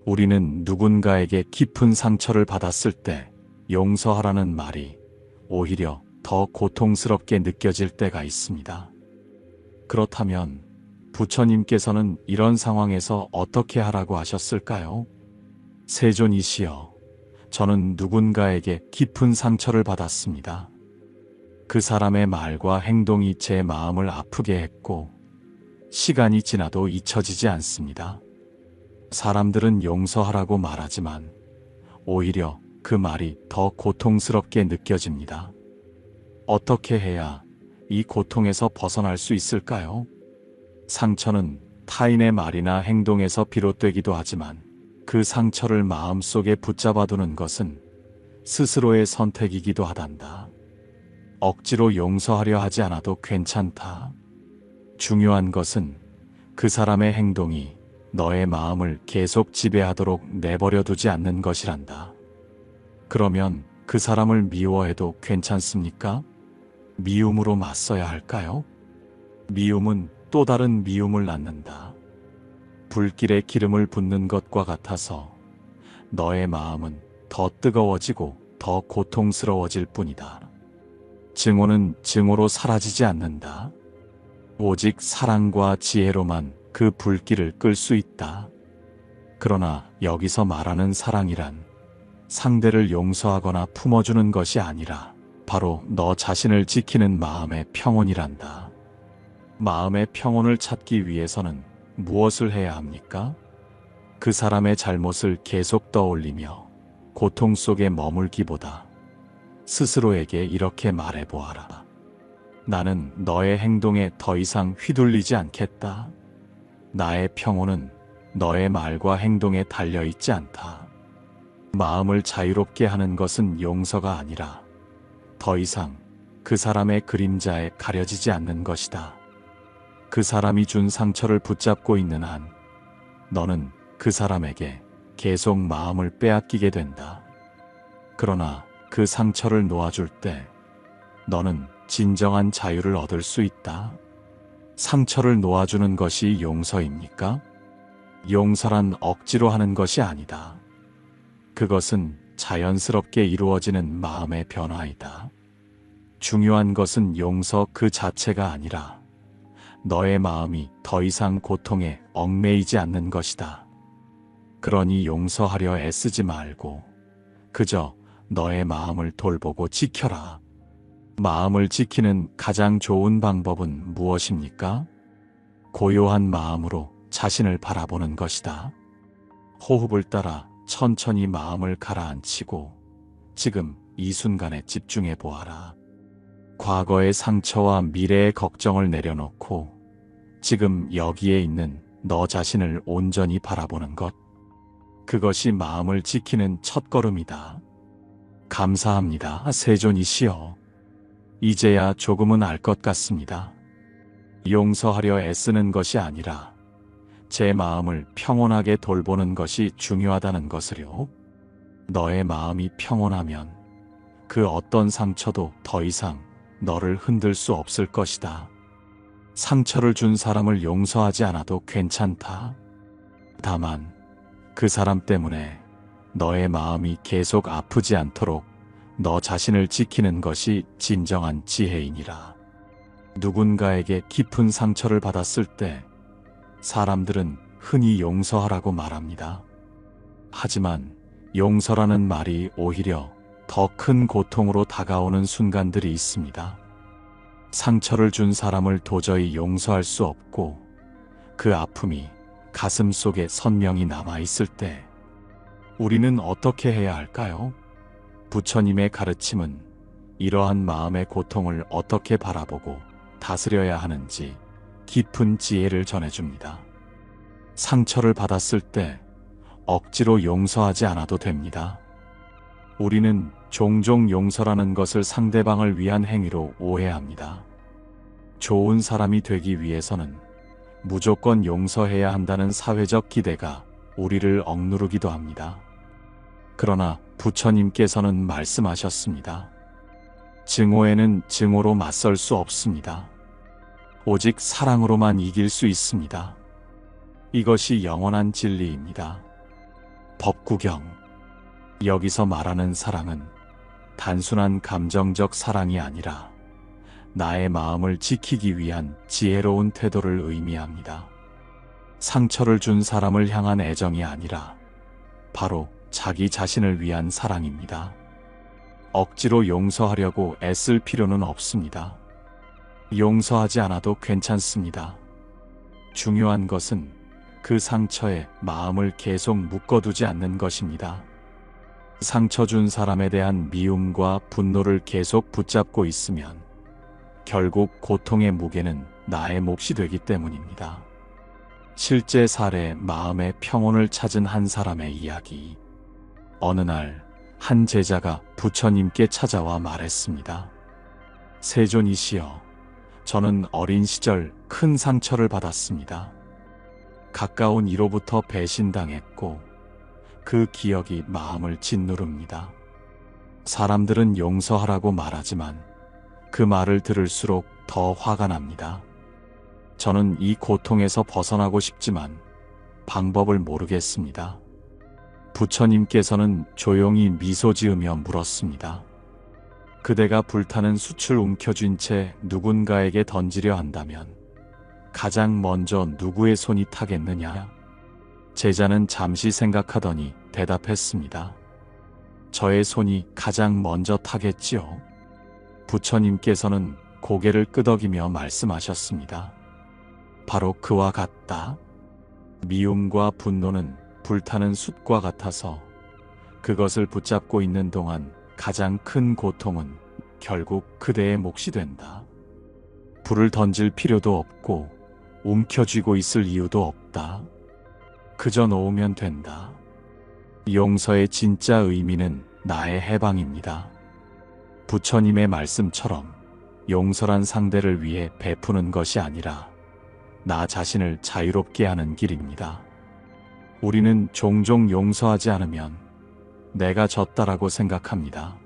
우리는 누군가에게 깊은 상처를 받았을 때 용서하라는 말이 오히려 더 고통스럽게 느껴질 때가 있습니다. 그렇다면 부처님께서는 이런 상황에서 어떻게 하라고 하셨을까요? 세존이시여, 저는 누군가에게 깊은 상처를 받았습니다. 그 사람의 말과 행동이 제 마음을 아프게 했고 시간이 지나도 잊혀지지 않습니다. 사람들은 용서하라고 말하지만 오히려 그 말이 더 고통스럽게 느껴집니다. 어떻게 해야 이 고통에서 벗어날 수 있을까요? 상처는 타인의 말이나 행동에서 비롯되기도 하지만 그 상처를 마음속에 붙잡아두는 것은 스스로의 선택이기도 하단다. 억지로 용서하려 하지 않아도 괜찮다. 중요한 것은 그 사람의 행동이 너의 마음을 계속 지배하도록 내버려 두지 않는 것이란다. 그러면 그 사람을 미워해도 괜찮습니까? 미움으로 맞서야 할까요? 미움은 또 다른 미움을 낳는다. 불길에 기름을 붓는 것과 같아서 너의 마음은 더 뜨거워지고 더 고통스러워질 뿐이다. 증오는 증오로 사라지지 않는다. 오직 사랑과 지혜로만 그 불길을 끌 수 있다. 그러나 여기서 말하는 사랑이란 상대를 용서하거나 품어주는 것이 아니라 바로 너 자신을 지키는 마음의 평온이란다. 마음의 평온을 찾기 위해서는 무엇을 해야 합니까? 그 사람의 잘못을 계속 떠올리며 고통 속에 머물기보다 스스로에게 이렇게 말해보아라. 나는 너의 행동에 더 이상 휘둘리지 않겠다. 나의 평온은 너의 말과 행동에 달려있지 않다. 마음을 자유롭게 하는 것은 용서가 아니라 더 이상 그 사람의 그림자에 가려지지 않는 것이다. 그 사람이 준 상처를 붙잡고 있는 한 너는 그 사람에게 계속 마음을 빼앗기게 된다. 그러나 그 상처를 놓아줄 때 너는 진정한 자유를 얻을 수 있다. 상처를 놓아주는 것이 용서입니까? 용서란 억지로 하는 것이 아니다. 그것은 자연스럽게 이루어지는 마음의 변화이다. 중요한 것은 용서 그 자체가 아니라 너의 마음이 더 이상 고통에 얽매이지 않는 것이다. 그러니 용서하려 애쓰지 말고 그저 너의 마음을 돌보고 지켜라. 마음을 지키는 가장 좋은 방법은 무엇입니까? 고요한 마음으로 자신을 바라보는 것이다. 호흡을 따라 천천히 마음을 가라앉히고 지금 이 순간에 집중해 보아라. 과거의 상처와 미래의 걱정을 내려놓고 지금 여기에 있는 너 자신을 온전히 바라보는 것. 그것이 마음을 지키는 첫걸음이다. 감사합니다, 세존이시여. 이제야 조금은 알 것 같습니다. 용서하려 애쓰는 것이 아니라 제 마음을 평온하게 돌보는 것이 중요하다는 것을요. 너의 마음이 평온하면 그 어떤 상처도 더 이상 너를 흔들 수 없을 것이다. 상처를 준 사람을 용서하지 않아도 괜찮다. 다만 그 사람 때문에 너의 마음이 계속 아프지 않도록 너 자신을 지키는 것이 진정한 지혜이니라. 누군가에게 깊은 상처를 받았을 때 사람들은 흔히 용서하라고 말합니다. 하지만 용서라는 말이 오히려 더 큰 고통으로 다가오는 순간들이 있습니다. 상처를 준 사람을 도저히 용서할 수 없고 그 아픔이 가슴 속에 선명히 남아있을 때 우리는 어떻게 해야 할까요? 부처님의 가르침은 이러한 마음의 고통을 어떻게 바라보고 다스려야 하는지 깊은 지혜를 전해줍니다. 상처를 받았을 때 억지로 용서하지 않아도 됩니다. 우리는 종종 용서라는 것을 상대방을 위한 행위로 오해합니다. 좋은 사람이 되기 위해서는 무조건 용서해야 한다는 사회적 기대가 우리를 억누르기도 합니다. 그러나 부처님께서는 말씀하셨습니다. 증오에는 증오로 맞설 수 없습니다. 오직 사랑으로만 이길 수 있습니다. 이것이 영원한 진리입니다. 법구경. 여기서 말하는 사랑은 단순한 감정적 사랑이 아니라 나의 마음을 지키기 위한 지혜로운 태도를 의미합니다. 상처를 준 사람을 향한 애정이 아니라 바로 자기 자신을 위한 사랑입니다. 억지로 용서하려고 애쓸 필요는 없습니다. 용서하지 않아도 괜찮습니다. 중요한 것은 그 상처에 마음을 계속 묶어두지 않는 것입니다. 상처 준 사람에 대한 미움과 분노를 계속 붙잡고 있으면 결국 고통의 무게는 나의 몫이 되기 때문입니다. 실제 사례 마음의 평온을 찾은 한 사람의 이야기. 어느 날 한 제자가 부처님께 찾아와 말했습니다. 세존이시여, 저는 어린 시절 큰 상처를 받았습니다. 가까운 이로부터 배신당했고 그 기억이 마음을 짓누릅니다. 사람들은 용서하라고 말하지만 그 말을 들을수록 더 화가 납니다. 저는 이 고통에서 벗어나고 싶지만 방법을 모르겠습니다. 부처님께서는 조용히 미소 지으며 물었습니다. 그대가 불타는 숯을 움켜쥔 채 누군가에게 던지려 한다면 가장 먼저 누구의 손이 타겠느냐? 제자는 잠시 생각하더니 대답했습니다. 저의 손이 가장 먼저 타겠지요. 부처님께서는 고개를 끄덕이며 말씀하셨습니다. 바로 그와 같다. 미움과 분노는 불타는 숯과 같아서 그것을 붙잡고 있는 동안 가장 큰 고통은 결국 그대의 몫이 된다. 불을 던질 필요도 없고 움켜쥐고 있을 이유도 없다. 그저 놓으면 된다. 용서의 진짜 의미는 나의 해방입니다. 부처님의 말씀처럼 용서란 상대를 위해 베푸는 것이 아니라 나 자신을 자유롭게 하는 길입니다. 우리는 종종 용서하지 않으면 내가 졌다라고 생각합니다.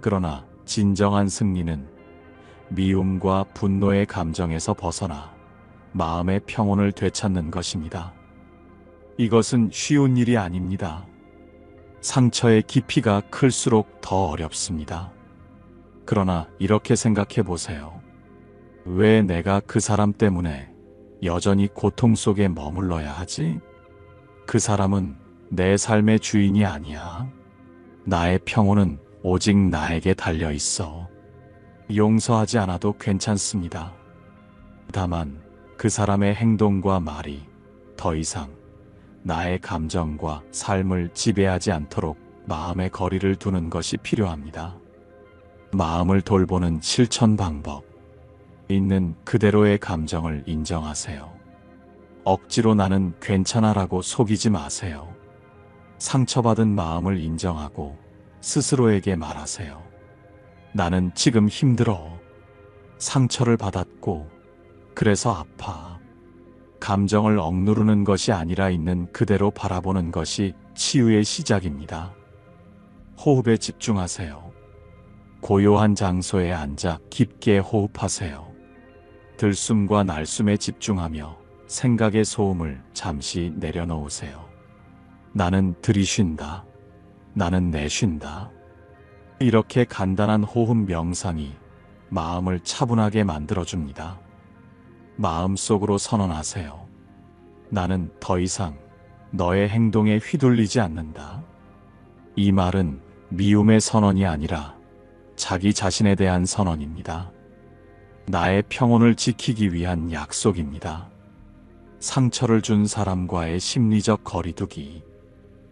그러나 진정한 승리는 미움과 분노의 감정에서 벗어나 마음의 평온을 되찾는 것입니다. 이것은 쉬운 일이 아닙니다. 상처의 깊이가 클수록 더 어렵습니다. 그러나 이렇게 생각해 보세요. 왜 내가 그 사람 때문에 여전히 고통 속에 머물러야 하지? 그 사람은 내 삶의 주인이 아니야. 나의 평온은 오직 나에게 달려 있어. 용서하지 않아도 괜찮습니다. 다만 그 사람의 행동과 말이 더 이상 나의 감정과 삶을 지배하지 않도록 마음의 거리를 두는 것이 필요합니다. 마음을 돌보는 실천 방법. 있는 그대로의 감정을 인정하세요. 억지로 나는 괜찮아라고 속이지 마세요. 상처받은 마음을 인정하고 스스로에게 말하세요. 나는 지금 힘들어. 상처를 받았고 그래서 아파. 감정을 억누르는 것이 아니라 있는 그대로 바라보는 것이 치유의 시작입니다. 호흡에 집중하세요. 고요한 장소에 앉아 깊게 호흡하세요. 들숨과 날숨에 집중하며 생각의 소음을 잠시 내려놓으세요. 나는 들이쉰다. 나는 내쉰다. 이렇게 간단한 호흡 명상이 마음을 차분하게 만들어줍니다. 마음속으로 선언하세요. 나는 더 이상 너의 행동에 휘둘리지 않는다. 이 말은 미움의 선언이 아니라 자기 자신에 대한 선언입니다. 나의 평온을 지키기 위한 약속입니다. 상처를 준 사람과의 심리적 거리두기.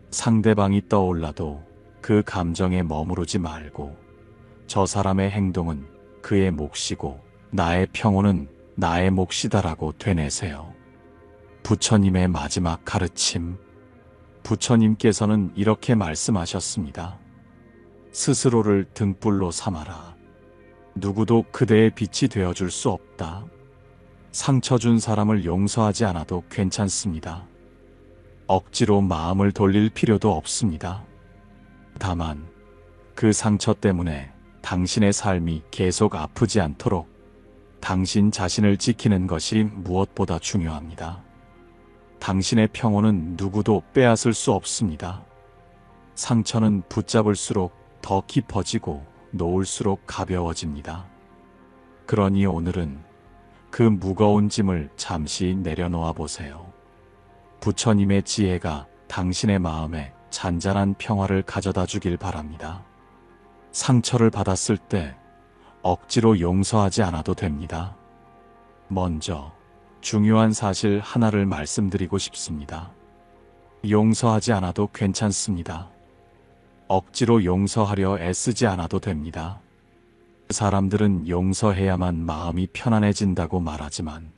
상대방이 떠올라도 그 감정에 머무르지 말고 저 사람의 행동은 그의 몫이고 나의 평온은 나의 몫이다라고 되뇌세요. 부처님의 마지막 가르침. 부처님께서는 이렇게 말씀하셨습니다. 스스로를 등불로 삼아라. 누구도 그대의 빛이 되어줄 수 없다. 상처 준 사람을 용서하지 않아도 괜찮습니다. 억지로 마음을 돌릴 필요도 없습니다. 다만 그 상처 때문에 당신의 삶이 계속 아프지 않도록 당신 자신을 지키는 것이 무엇보다 중요합니다. 당신의 평온은 누구도 빼앗을 수 없습니다. 상처는 붙잡을수록 더 깊어지고 놓을수록 가벼워집니다. 그러니 오늘은 그 무거운 짐을 잠시 내려놓아 보세요. 부처님의 지혜가 당신의 마음에 잔잔한 평화를 가져다 주길 바랍니다. 상처를 받았을 때 억지로 용서하지 않아도 됩니다. 먼저 중요한 사실 하나를 말씀드리고 싶습니다. 용서하지 않아도 괜찮습니다. 억지로 용서하려 애쓰지 않아도 됩니다. 사람들은 용서해야만 마음이 편안해진다고 말하지만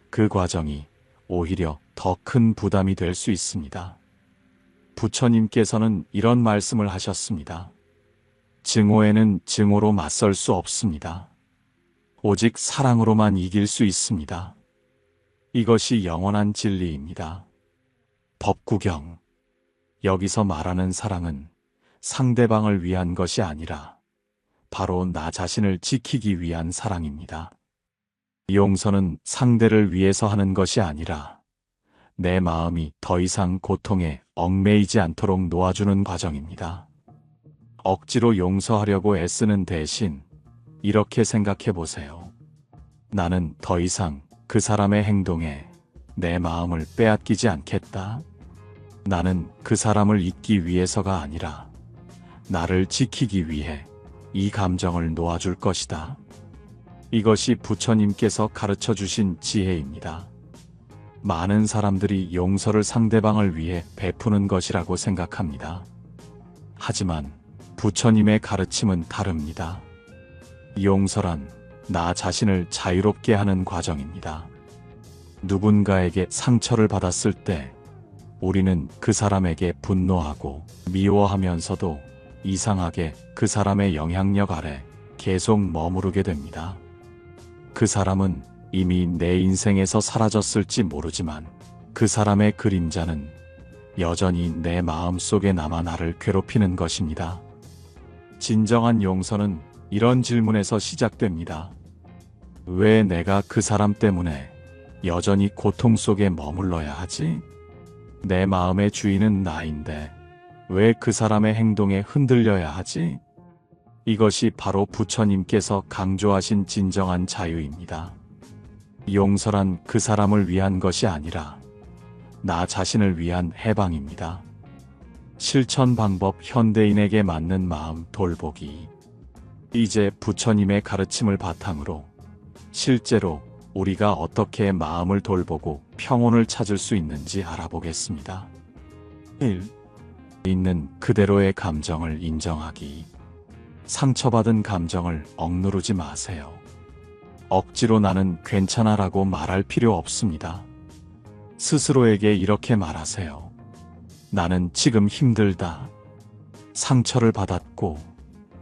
그 과정이 오히려 더 큰 부담이 될 수 있습니다. 부처님께서는 이런 말씀을 하셨습니다. 증오에는 증오로 맞설 수 없습니다. 오직 사랑으로만 이길 수 있습니다. 이것이 영원한 진리입니다. 법구경. 여기서 말하는 사랑은 상대방을 위한 것이 아니라 바로 나 자신을 지키기 위한 사랑입니다. 용서는 상대를 위해서 하는 것이 아니라 내 마음이 더 이상 고통에 얽매이지 않도록 놓아주는 과정입니다. 억지로 용서하려고 애쓰는 대신 이렇게 생각해 보세요. 나는 더 이상 그 사람의 행동에 내 마음을 빼앗기지 않겠다. 나는 그 사람을 잊기 위해서가 아니라 나를 지키기 위해 이 감정을 놓아줄 것이다. 이것이 부처님께서 가르쳐 주신 지혜입니다. 많은 사람들이 용서를 상대방을 위해 베푸는 것이라고 생각합니다. 하지만 부처님의 가르침은 다릅니다. 용서란 나 자신을 자유롭게 하는 과정입니다. 누군가에게 상처를 받았을 때 우리는 그 사람에게 분노하고 미워하면서도 이상하게 그 사람의 영향력 아래 계속 머무르게 됩니다. 그 사람은 이미 내 인생에서 사라졌을지 모르지만 그 사람의 그림자는 여전히 내 마음 속에 남아 나를 괴롭히는 것입니다. 진정한 용서는 이런 질문에서 시작됩니다. 왜 내가 그 사람 때문에 여전히 고통 속에 머물러야 하지? 내 마음의 주인은 나인데 왜 그 사람의 행동에 흔들려야 하지? 이것이 바로 부처님께서 강조하신 진정한 자유입니다. 용서란 그 사람을 위한 것이 아니라 나 자신을 위한 해방입니다. 실천 방법 현대인에게 맞는 마음 돌보기. 이제 부처님의 가르침을 바탕으로 실제로 우리가 어떻게 마음을 돌보고 평온을 찾을 수 있는지 알아보겠습니다. 1. 있는 그대로의 감정을 인정하기. 상처받은 감정을 억누르지 마세요. 억지로 나는 괜찮아라고 말할 필요 없습니다. 스스로에게 이렇게 말하세요. 나는 지금 힘들다. 상처를 받았고,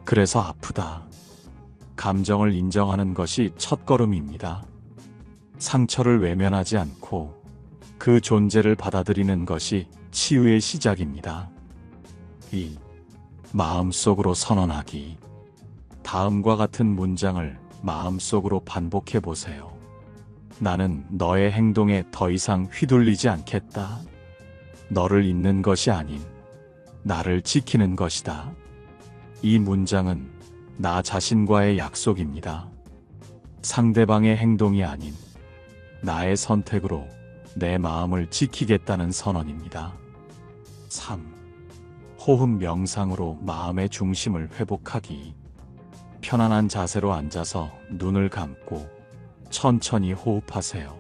그래서 아프다. 감정을 인정하는 것이 첫걸음입니다. 상처를 외면하지 않고 그 존재를 받아들이는 것이 치유의 시작입니다. 2. 마음속으로 선언하기. 다음과 같은 문장을 마음속으로 반복해 보세요. 나는 너의 행동에 더 이상 휘둘리지 않겠다. 너를 잊는 것이 아닌 나를 지키는 것이다. 이 문장은 나 자신과의 약속입니다. 상대방의 행동이 아닌 나의 선택으로 내 마음을 지키겠다는 선언입니다. 3. 호흡 명상으로 마음의 중심을 회복하기. 편안한 자세로 앉아서 눈을 감고 천천히 호흡하세요.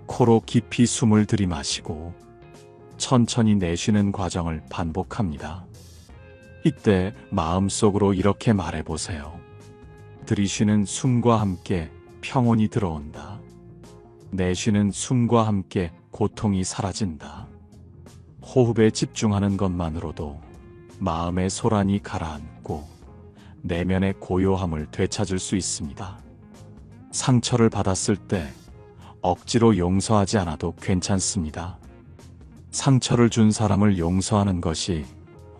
코로 깊이 숨을 들이마시고 천천히 내쉬는 과정을 반복합니다. 이때 마음속으로 이렇게 말해보세요. 들이쉬는 숨과 함께 평온이 들어온다. 내쉬는 숨과 함께 고통이 사라진다. 호흡에 집중하는 것만으로도 마음의 소란이 가라앉고 내면의 고요함을 되찾을 수 있습니다. 상처를 받았을 때 억지로 용서하지 않아도 괜찮습니다. 상처를 준 사람을 용서하는 것이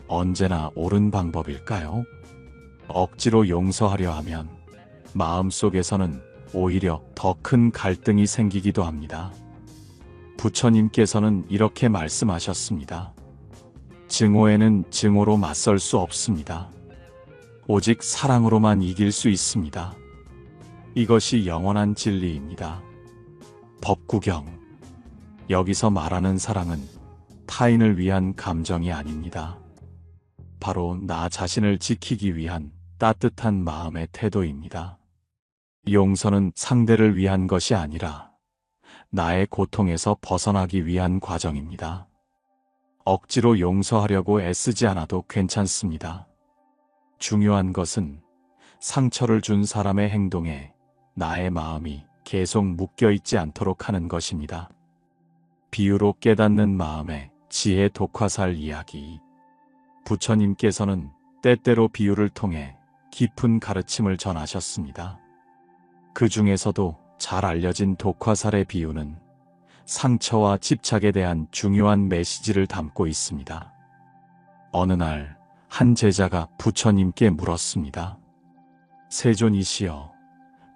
언제나 옳은 방법일까요? 억지로 용서하려 하면 마음속에서는 오히려 더 큰 갈등이 생기기도 합니다. 부처님께서는 이렇게 말씀하셨습니다. 증오에는 증오로 맞설 수 없습니다. 오직 사랑으로만 이길 수 있습니다. 이것이 영원한 진리입니다. 법구경. 여기서 말하는 사랑은 타인을 위한 감정이 아닙니다. 바로 나 자신을 지키기 위한 따뜻한 마음의 태도입니다. 용서는 상대를 위한 것이 아니라 나의 고통에서 벗어나기 위한 과정입니다. 억지로 용서하려고 애쓰지 않아도 괜찮습니다. 중요한 것은 상처를 준 사람의 행동에 나의 마음이 계속 묶여있지 않도록 하는 것입니다. 비유로 깨닫는 마음의 지혜 독화살 이야기. 부처님께서는 때때로 비유를 통해 깊은 가르침을 전하셨습니다. 그 중에서도 잘 알려진 독화살의 비유는 상처와 집착에 대한 중요한 메시지를 담고 있습니다. 어느 날 한 제자가 부처님께 물었습니다. 세존이시여,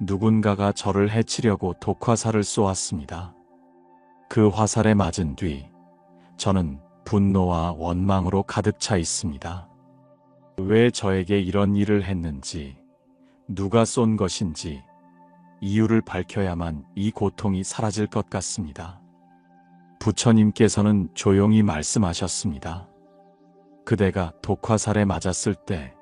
누군가가 저를 해치려고 독화살을 쏘았습니다. 그 화살에 맞은 뒤 저는 분노와 원망으로 가득 차 있습니다. 왜 저에게 이런 일을 했는지, 누가 쏜 것인지 이유를 밝혀야만 이 고통이 사라질 것 같습니다. 부처님께서는 조용히 말씀하셨습니다. 그대가 독화살에 맞았을 때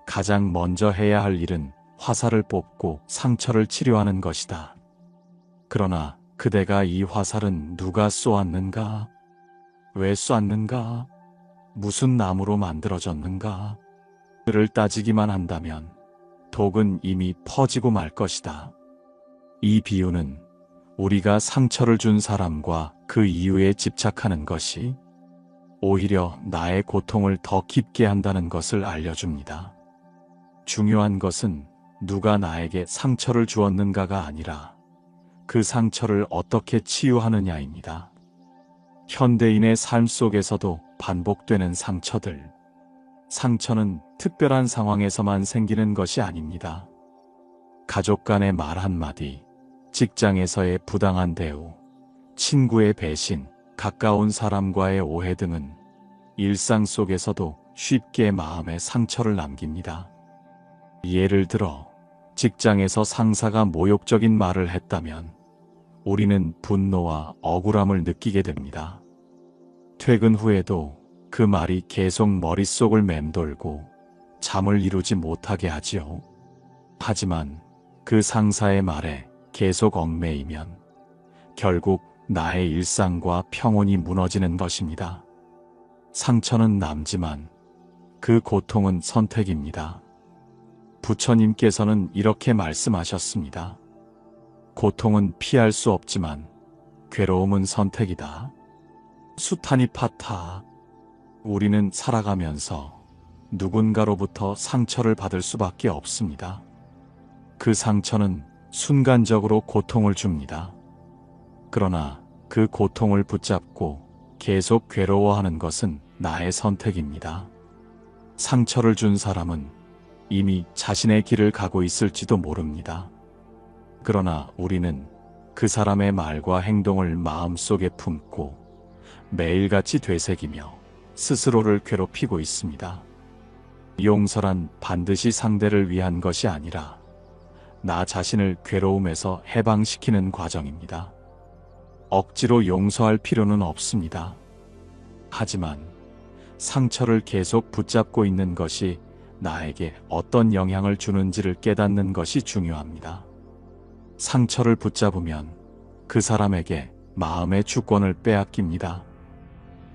가장 먼저 해야 할 일은 화살을 뽑고 상처를 치료하는 것이다. 그러나 그대가 이 화살은 누가 쏘았는가? 왜 쏘았는가? 무슨 나무로 만들어졌는가? 를 따지기만 한다면 독은 이미 퍼지고 말 것이다. 이 비유는 우리가 상처를 준 사람과 그 이유에 집착하는 것이 오히려 나의 고통을 더 깊게 한다는 것을 알려줍니다. 중요한 것은 누가 나에게 상처를 주었는가가 아니라 그 상처를 어떻게 치유하느냐입니다. 현대인의 삶 속에서도 반복되는 상처들. 상처는 특별한 상황에서만 생기는 것이 아닙니다. 가족 간의 말 한마디, 직장에서의 부당한 대우, 친구의 배신, 가까운 사람과의 오해 등은 일상 속에서도 쉽게 마음에 상처를 남깁니다. 예를 들어 직장에서 상사가 모욕적인 말을 했다면 우리는 분노와 억울함을 느끼게 됩니다. 퇴근 후에도 그 말이 계속 머릿속을 맴돌고 잠을 이루지 못하게 하지요. 하지만 그 상사의 말에 계속 얽매이면 결국 나의 일상과 평온이 무너지는 것입니다. 상처는 남지만 그 고통은 선택입니다. 부처님께서는 이렇게 말씀하셨습니다. 고통은 피할 수 없지만 괴로움은 선택이다. 수타니파타. 우리는 살아가면서 누군가로부터 상처를 받을 수밖에 없습니다. 그 상처는 순간적으로 고통을 줍니다. 그러나 그 고통을 붙잡고 계속 괴로워하는 것은 나의 선택입니다. 상처를 준 사람은 이미 자신의 길을 가고 있을지도 모릅니다. 그러나 우리는 그 사람의 말과 행동을 마음속에 품고 매일같이 되새기며 스스로를 괴롭히고 있습니다. 용서란 반드시 상대를 위한 것이 아니라 나 자신을 괴로움에서 해방시키는 과정입니다. 억지로 용서할 필요는 없습니다. 하지만 상처를 계속 붙잡고 있는 것이 나에게 어떤 영향을 주는지를 깨닫는 것이 중요합니다. 상처를 붙잡으면 그 사람에게 마음의 주권을 빼앗깁니다.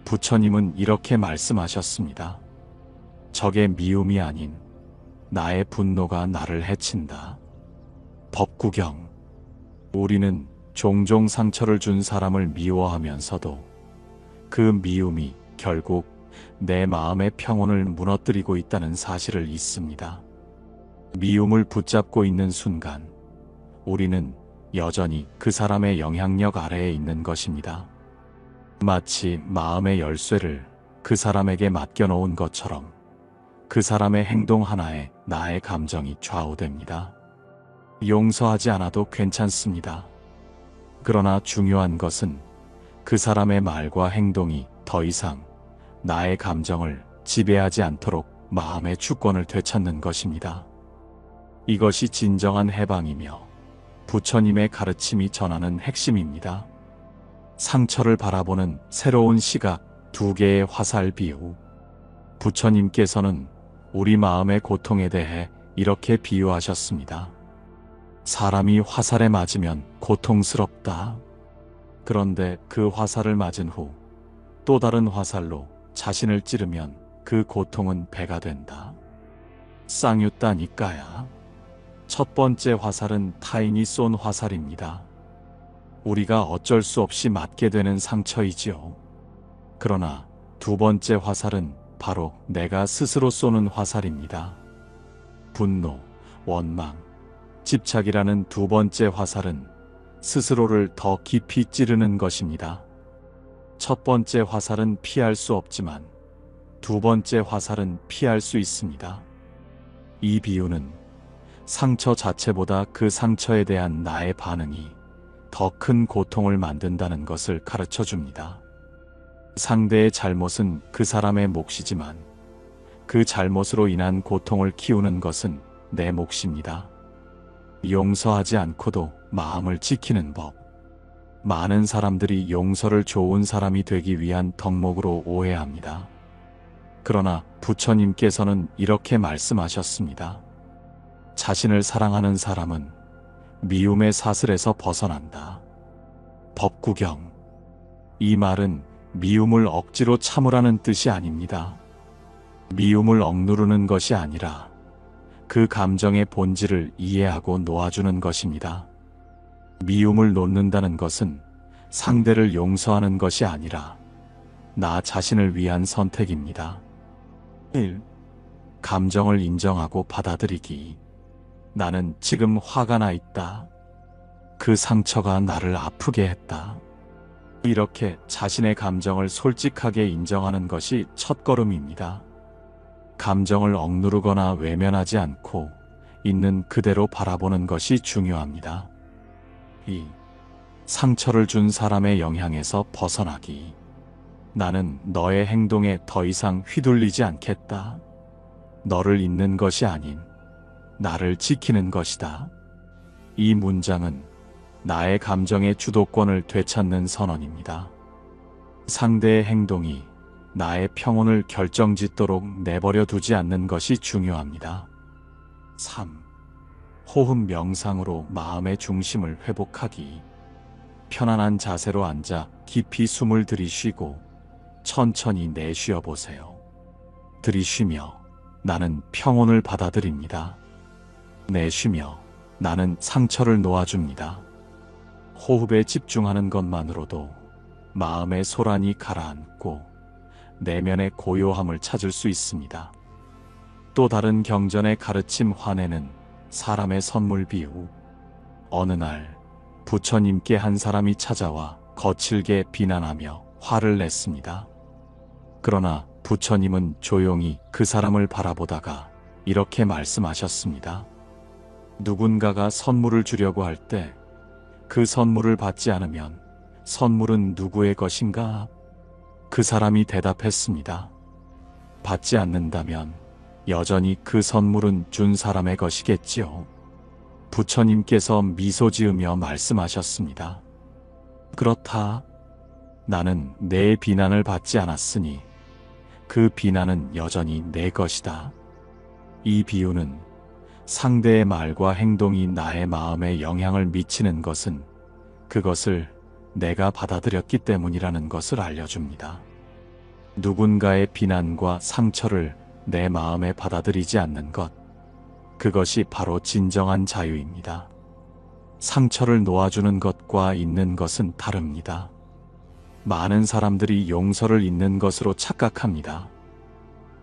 부처님은 이렇게 말씀하셨습니다. 적의 미움이 아닌 나의 분노가 나를 해친다. 법구경. 우리는 종종 상처를 준 사람을 미워하면서도 그 미움이 결국 내 마음의 평온을 무너뜨리고 있다는 사실을 잊습니다. 미움을 붙잡고 있는 순간 우리는 여전히 그 사람의 영향력 아래에 있는 것입니다. 마치 마음의 열쇠를 그 사람에게 맡겨놓은 것처럼 그 사람의 행동 하나에 나의 감정이 좌우됩니다. 용서하지 않아도 괜찮습니다. 그러나 중요한 것은 그 사람의 말과 행동이 더 이상 나의 감정을 지배하지 않도록 마음의 주권을 되찾는 것입니다. 이것이 진정한 해방이며 부처님의 가르침이 전하는 핵심입니다. 상처를 바라보는 새로운 시각, 두 개의 화살 비유. 부처님께서는 우리 마음의 고통에 대해 이렇게 비유하셨습니다. 사람이 화살에 맞으면 고통스럽다. 그런데 그 화살을 맞은 후 또 다른 화살로 자신을 찌르면 그 고통은 배가 된다. 쌍유따니까야. 첫 번째 화살은 타인이 쏜 화살입니다. 우리가 어쩔 수 없이 맞게 되는 상처이지요. 그러나 두 번째 화살은 바로 내가 스스로 쏘는 화살입니다. 분노, 원망, 집착이라는 두 번째 화살은 스스로를 더 깊이 찌르는 것입니다. 첫 번째 화살은 피할 수 없지만 두 번째 화살은 피할 수 있습니다. 이 비유는 상처 자체보다 그 상처에 대한 나의 반응이 더 큰 고통을 만든다는 것을 가르쳐 줍니다. 상대의 잘못은 그 사람의 몫이지만 그 잘못으로 인한 고통을 키우는 것은 내 몫입니다. 용서하지 않고도 마음을 지키는 법. 많은 사람들이 용서를 좋은 사람이 되기 위한 덕목으로 오해합니다. 그러나 부처님께서는 이렇게 말씀하셨습니다. 자신을 사랑하는 사람은 미움의 사슬에서 벗어난다. 법구경. 이 말은 미움을 억지로 참으라는 뜻이 아닙니다. 미움을 억누르는 것이 아니라 그 감정의 본질을 이해하고 놓아주는 것입니다. 미움을 놓는다는 것은 상대를 용서하는 것이 아니라 나 자신을 위한 선택입니다. 1. 감정을 인정하고 받아들이기. 나는 지금 화가 나 있다. 그 상처가 나를 아프게 했다. 이렇게 자신의 감정을 솔직하게 인정하는 것이 첫걸음입니다. 감정을 억누르거나 외면하지 않고 있는 그대로 바라보는 것이 중요합니다. 2. 상처를 준 사람의 영향에서 벗어나기. 나는 너의 행동에 더 이상 휘둘리지 않겠다. 너를 잇는 것이 아닌 나를 지키는 것이다. 이 문장은 나의 감정의 주도권을 되찾는 선언입니다. 상대의 행동이 나의 평온을 결정짓도록 내버려 두지 않는 것이 중요합니다. 3. 호흡 명상으로 마음의 중심을 회복하기. 편안한 자세로 앉아 깊이 숨을 들이쉬고 천천히 내쉬어 보세요. 들이쉬며 나는 평온을 받아들입니다. 내쉬며 나는 상처를 놓아줍니다. 호흡에 집중하는 것만으로도 마음의 소란이 가라앉고 내면의 고요함을 찾을 수 있습니다. 또 다른 경전의 가르침 화내는 사람의 선물 비유. 어느 날 부처님께 한 사람이 찾아와 거칠게 비난하며 화를 냈습니다. 그러나 부처님은 조용히 그 사람을 바라보다가 이렇게 말씀하셨습니다. 누군가가 선물을 주려고 할 때 그 선물을 받지 않으면 선물은 누구의 것인가? 그 사람이 대답했습니다. 받지 않는다면 여전히 그 선물은 준 사람의 것이겠지요. 부처님께서 미소 지으며 말씀하셨습니다. 그렇다. 나는 내 비난을 받지 않았으니 그 비난은 여전히 내 것이다. 이 비유는 상대의 말과 행동이 나의 마음에 영향을 미치는 것은 그것을 내가 받아들였기 때문이라는 것을 알려줍니다. 누군가의 비난과 상처를 내 마음에 받아들이지 않는 것, 그것이 바로 진정한 자유입니다. 상처를 놓아주는 것과 잊는 것은 다릅니다. 많은 사람들이 용서를 잊는 것으로 착각합니다.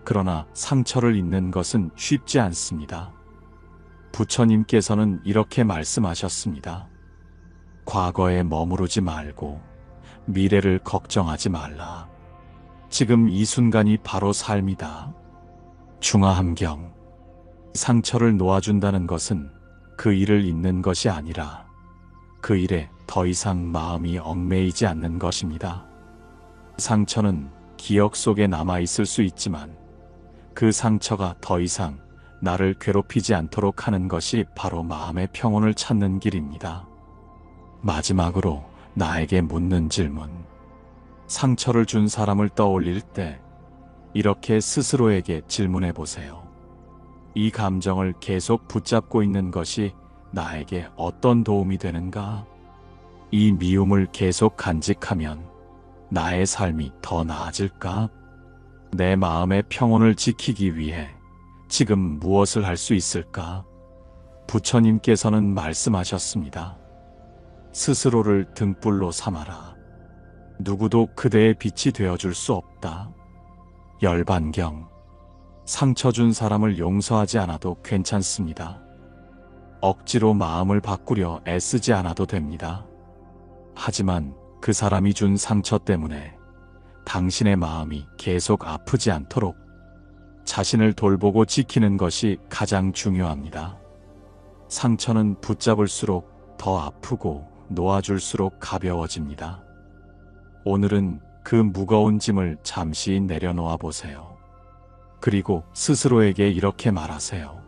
그러나 상처를 잊는 것은 쉽지 않습니다. 부처님께서는 이렇게 말씀하셨습니다. 과거에 머무르지 말고 미래를 걱정하지 말라. 지금 이 순간이 바로 삶이다. 중화함경. 상처를 놓아준다는 것은 그 일을 잊는 것이 아니라 그 일에 더 이상 마음이 얽매이지 않는 것입니다. 상처는 기억 속에 남아있을 수 있지만 그 상처가 더 이상 나를 괴롭히지 않도록 하는 것이 바로 마음의 평온을 찾는 길입니다. 마지막으로 나에게 묻는 질문. 상처를 준 사람을 떠올릴 때 이렇게 스스로에게 질문해 보세요. 이 감정을 계속 붙잡고 있는 것이 나에게 어떤 도움이 되는가? 이 미움을 계속 간직하면 나의 삶이 더 나아질까? 내 마음의 평온을 지키기 위해 지금 무엇을 할 수 있을까? 부처님께서는 말씀하셨습니다. 스스로를 등불로 삼아라. 누구도 그대의 빛이 되어줄 수 없다. 열반경. 상처 준 사람을 용서하지 않아도 괜찮습니다. 억지로 마음을 바꾸려 애쓰지 않아도 됩니다. 하지만 그 사람이 준 상처 때문에 당신의 마음이 계속 아프지 않도록 자신을 돌보고 지키는 것이 가장 중요합니다. 상처는 붙잡을수록 더 아프고 놓아줄수록 가벼워집니다. 오늘은 그 무거운 짐을 잠시 내려놓아 보세요. 그리고 스스로에게 이렇게 말하세요.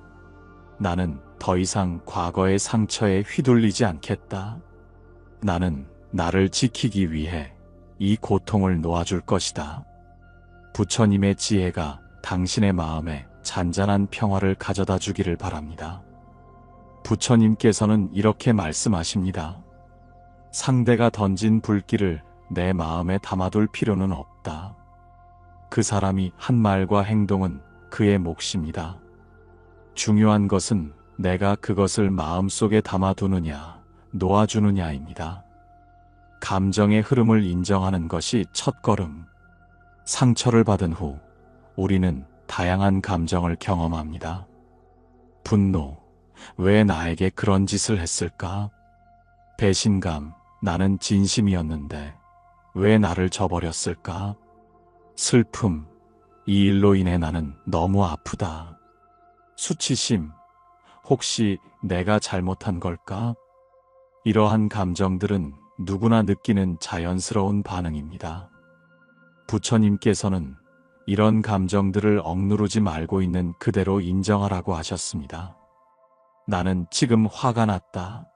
나는 더 이상 과거의 상처에 휘둘리지 않겠다. 나는 나를 지키기 위해 이 고통을 놓아줄 것이다. 부처님의 지혜가 당신의 마음에 잔잔한 평화를 가져다 주기를 바랍니다. 부처님께서는 이렇게 말씀하십니다. 상대가 던진 불길을 내 마음에 담아둘 필요는 없다. 그 사람이 한 말과 행동은 그의 몫입니다. 중요한 것은 내가 그것을 마음속에 담아두느냐, 놓아주느냐입니다. 감정의 흐름을 인정하는 것이 첫걸음. 상처를 받은 후 우리는 다양한 감정을 경험합니다. 분노, 왜 나에게 그런 짓을 했을까? 배신감, 나는 진심이었는데 왜 나를 저버렸을까? 슬픔, 이 일로 인해 나는 너무 아프다. 수치심, 혹시 내가 잘못한 걸까? 이러한 감정들은 누구나 느끼는 자연스러운 반응입니다. 부처님께서는 이런 감정들을 억누르지 말고 있는 그대로 인정하라고 하셨습니다. 나는 지금 화가 났다.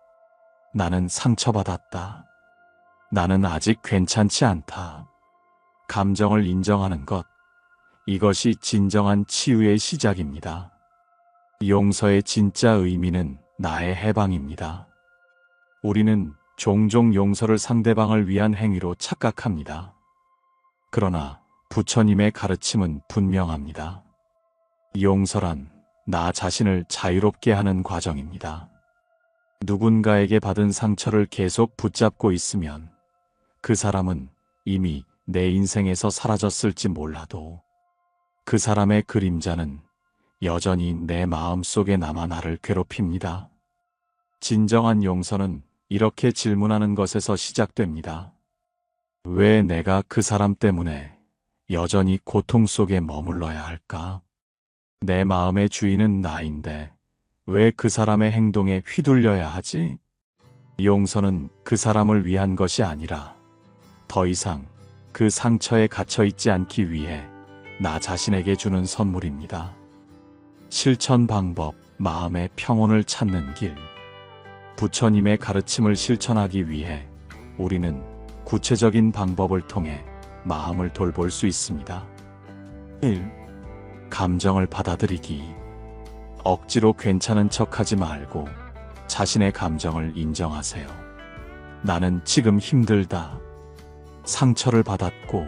나는 상처받았다. 나는 아직 괜찮지 않다. 감정을 인정하는 것, 이것이 진정한 치유의 시작입니다. 용서의 진짜 의미는 나의 해방입니다. 우리는 종종 용서를 상대방을 위한 행위로 착각합니다. 그러나 부처님의 가르침은 분명합니다. 용서란 나 자신을 자유롭게 하는 과정입니다. 누군가에게 받은 상처를 계속 붙잡고 있으면 그 사람은 이미 내 인생에서 사라졌을지 몰라도 그 사람의 그림자는 여전히 내 마음 속에 남아 나를 괴롭힙니다. 진정한 용서는 이렇게 질문하는 것에서 시작됩니다. 왜 내가 그 사람 때문에 여전히 고통 속에 머물러야 할까? 내 마음의 주인은 나인데 왜 그 사람의 행동에 휘둘려야 하지? 용서는 그 사람을 위한 것이 아니라 더 이상 그 상처에 갇혀 있지 않기 위해 나 자신에게 주는 선물입니다. 실천 방법, 마음의 평온을 찾는 길. 부처님의 가르침을 실천하기 위해 우리는 구체적인 방법을 통해 마음을 돌볼 수 있습니다. 1. 감정을 받아들이기. 억지로 괜찮은 척하지 말고 자신의 감정을 인정하세요. 나는 지금 힘들다. 상처를 받았고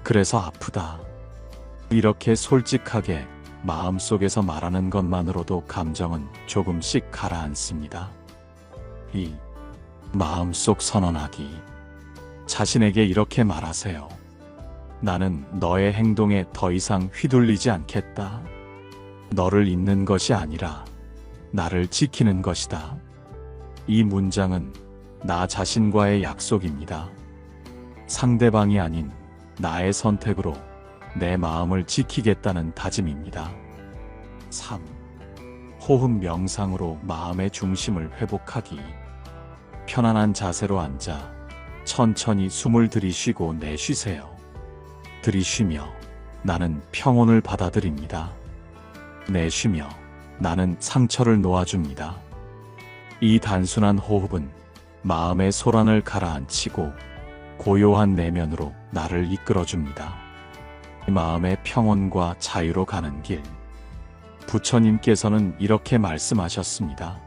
그래서 아프다. 이렇게 솔직하게 마음속에서 말하는 것만으로도 감정은 조금씩 가라앉습니다. 2. 마음속 선언하기. 자신에게 이렇게 말하세요. 나는 너의 행동에 더 이상 휘둘리지 않겠다. 너를 잇는 것이 아니라 나를 지키는 것이다. 이 문장은 나 자신과의 약속입니다. 상대방이 아닌 나의 선택으로 내 마음을 지키겠다는 다짐입니다. 3. 호흡 명상으로 마음의 중심을 회복하기. 편안한 자세로 앉아 천천히 숨을 들이쉬고 내쉬세요. 들이쉬며 나는 평온을 받아들입니다. 내쉬며 나는 상처를 놓아줍니다. 이 단순한 호흡은 마음의 소란을 가라앉히고 고요한 내면으로 나를 이끌어줍니다. 마음의 평온과 자유로 가는 길. 부처님께서는 이렇게 말씀하셨습니다.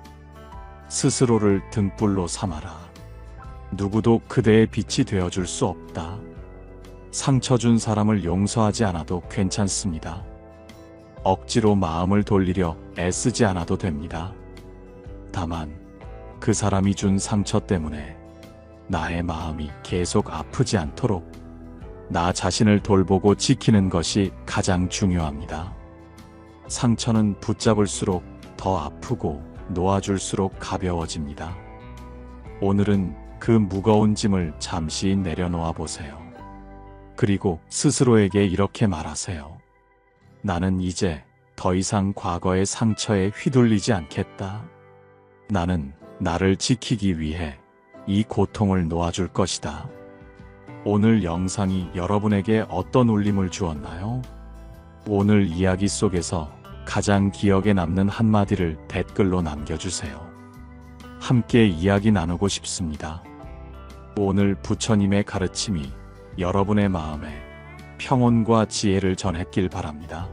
스스로를 등불로 삼아라. 누구도 그대의 빛이 되어줄 수 없다. 상처 준 사람을 용서하지 않아도 괜찮습니다. 억지로 마음을 돌리려 애쓰지 않아도 됩니다. 다만 그 사람이 준 상처 때문에 나의 마음이 계속 아프지 않도록 나 자신을 돌보고 지키는 것이 가장 중요합니다. 상처는 붙잡을수록 더 아프고 놓아줄수록 가벼워집니다. 오늘은 그 무거운 짐을 잠시 내려놓아 보세요. 그리고 스스로에게 이렇게 말하세요. 나는 이제 더 이상 과거의 상처에 휘둘리지 않겠다. 나는 나를 지키기 위해 이 고통을 놓아줄 것이다. 오늘 영상이 여러분에게 어떤 울림을 주었나요? 오늘 이야기 속에서 가장 기억에 남는 한마디를 댓글로 남겨주세요. 함께 이야기 나누고 싶습니다. 오늘 부처님의 가르침이 여러분의 마음에 평온과 지혜를 전했길 바랍니다.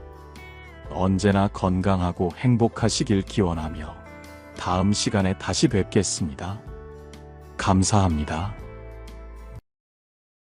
언제나 건강하고 행복하시길 기원하며 다음 시간에 다시 뵙겠습니다. 감사합니다.